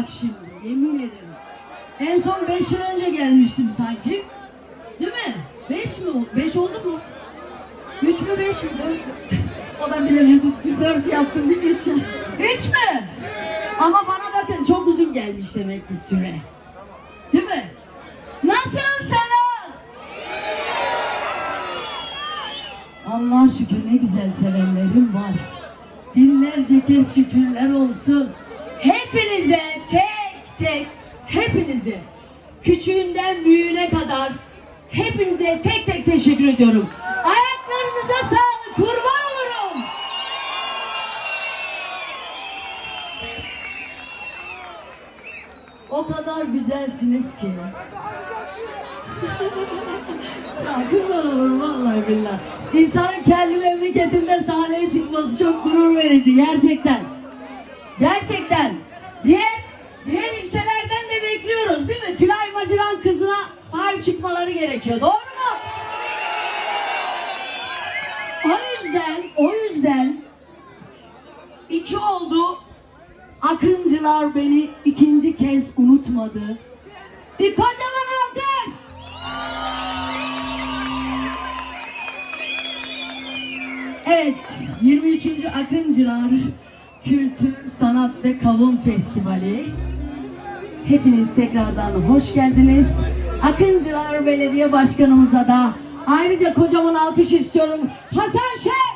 şimdi, yemin ederim. En son 5 yıl önce gelmiştim sanki. Değil mi? 5 mi oldu? 5 oldu mu? 3 mü 5 mi? 4 mü? O da bilemedim. 4 yaptım bir 3 ya. 3 mü? Ama bana bakın çok uzun gelmiş demek ki süre. Değil mi? Nasılsınız? Allah'a şükür ne güzel sevenlerim var. Binlerce kez şükürler olsun. Hepinize tek tek, hepinize, küçüğünden büyüğüne kadar hepinize tek tek teşekkür ediyorum. Ayaklarınıza sağlık, kurban olurum. O kadar güzelsiniz ki. Ya kurban olurum vallahi billahi. İnsanın kendi memleketinde sahneye çıkması çok gurur verici gerçekten. Gerçekten. Diğer ilçelerden de bekliyoruz değil mi? Tülay Macıran kızına sahip çıkmaları gerekiyor. Doğru mu? O yüzden 2 oldu. Akıncılar beni 2. kez unutmadı. Bir kocaman alkış. Evet, 23. Akıncılar Kültür, Sanat ve Kavun Festivali. Hepiniz tekrardan hoş geldiniz. Akıncılar Belediye Başkanımıza da ayrıca kocaman alkış istiyorum. Hasan Şen!